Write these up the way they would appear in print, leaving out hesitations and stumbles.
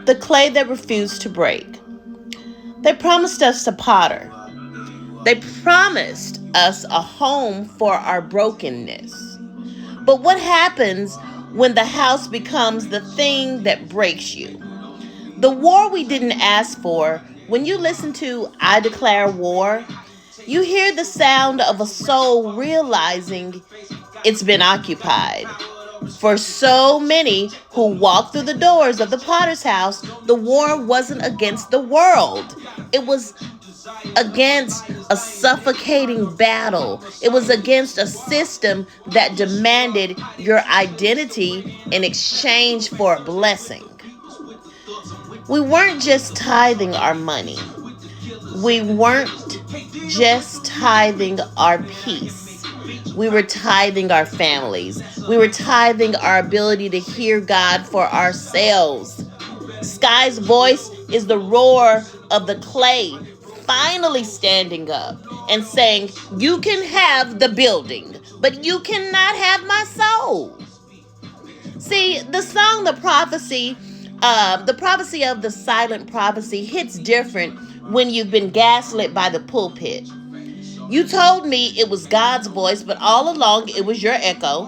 the clay that refused to break. They promised us a potter. They promised us a home for our brokenness. But what happens when the house becomes the thing that breaks you? The war we didn't ask for. When you listen to I Declare War, you hear the sound of a soul realizing it's been occupied. For so many who walked through the doors of the potter's house, the war wasn't against the world. It was against a suffocating battle. It was against a system that demanded your identity in exchange for a blessing. We weren't just tithing our money. We weren't just tithing our peace. We were tithing our families. We were tithing our ability to hear God for ourselves. Sky's voice is the roar of the clay finally standing up and saying, you can have the building, but you cannot have my soul. See, the song, the prophecy of the silent prophecy hits different when you've been gaslit by the pulpit. You told me it was God's voice, but all along it was your echo.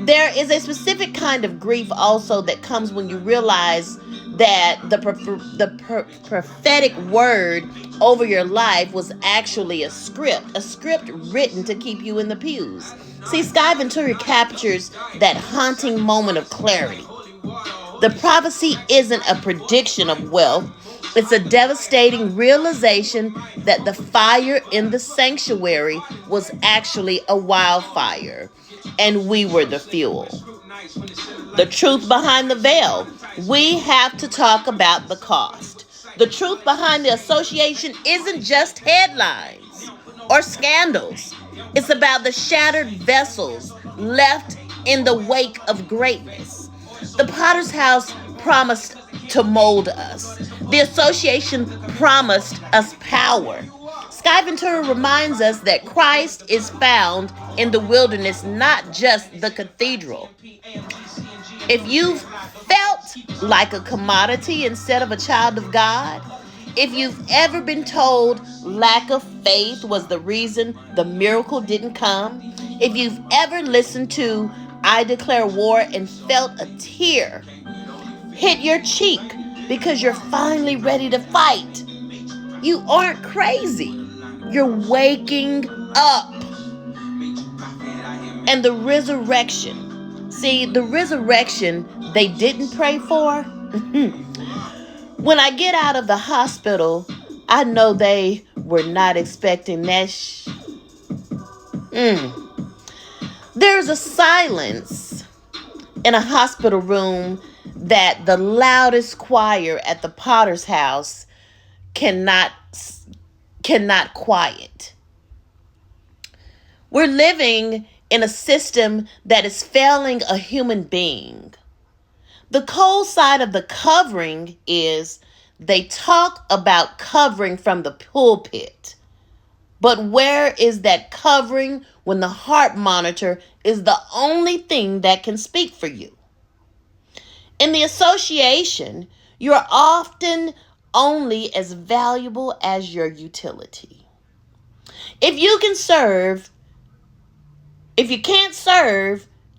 There is a specific kind of grief also that comes when you realize that the prophetic word over your life was actually a script written to keep you in the pews. See, Skii Ventura captures that haunting moment of clarity. The prophecy isn't a prediction of wealth. It's a devastating realization that the fire in the sanctuary was actually a wildfire, and we were the fuel. The truth behind the veil. We have to talk about the cost. The truth behind the association isn't just headlines or scandals. It's about the shattered vessels left in the wake of greatness. The Potter's House promised to mold us. The association promised us power. Skii Ventura reminds us that Christ is found in the wilderness, not just the cathedral. If you've felt like a commodity instead of a child of God, if you've ever been told lack of faith was the reason the miracle didn't come, if you've ever listened to I Declare War and felt a tear hit your cheek because you're finally ready to fight, you aren't crazy. You're waking up. And the resurrection. See, the resurrection they didn't pray for. When I get out of the hospital, I know they were not expecting that. There's a silence in a hospital room that the loudest choir at the Potter's House cannot quiet. We're living in a system that is failing a human being. The cold side of the covering is they talk about covering from the pulpit. But where is that covering when the heart monitor is the only thing that can speak for you? In the association, you're often only as valuable as your utility. If you can't serve,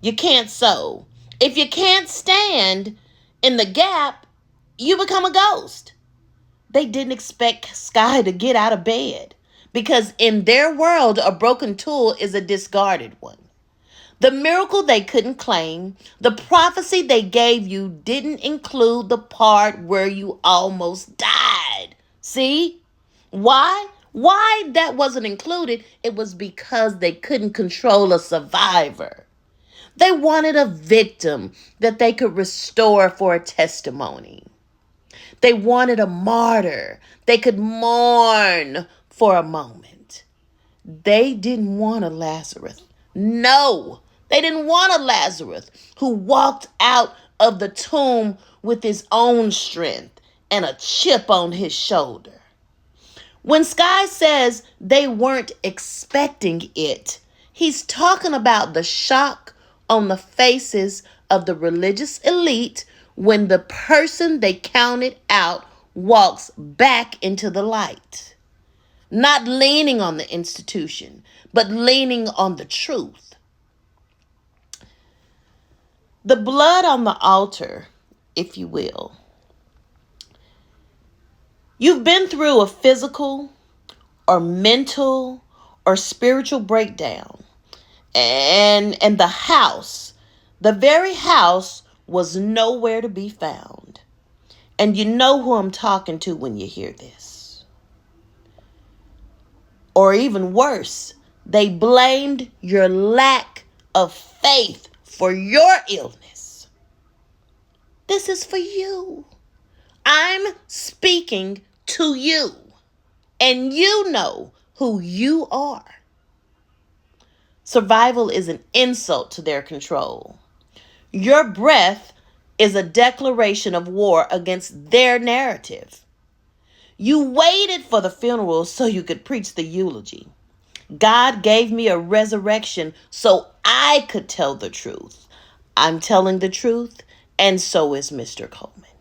you can't sow. If you can't stand in the gap, you become a ghost. They didn't expect Skii to get out of bed because in their world, a broken tool is a discarded one. The miracle they couldn't claim, the prophecy they gave you didn't include the part where you almost died. See? Why? Why that wasn't included? It was because they couldn't control a survivor. They wanted a victim that they could restore for a testimony. They wanted a martyr they could mourn for a moment. They didn't want a Lazarus. No, they didn't want a Lazarus who walked out of the tomb with his own strength and a chip on his shoulder. When Skii says they weren't expecting it, he's talking about the shock on the faces of the religious elite when the person they counted out walks back into the light, not leaning on the institution, but leaning on the truth. The blood on the altar, if you will. You've been through a physical or mental or spiritual breakdown, and the very house was nowhere to be found. And you know who I'm talking to when you hear this. Or even worse, they blamed your lack of faith for your illness. This is for you. I'm speaking to you, and you know who you are. Survival is an insult to their control. Your breath is a declaration of war against their narrative. You waited for the funeral so you could preach the eulogy. God gave me a resurrection so I could tell the truth. I'm telling the truth, and so is Mr. Coleman.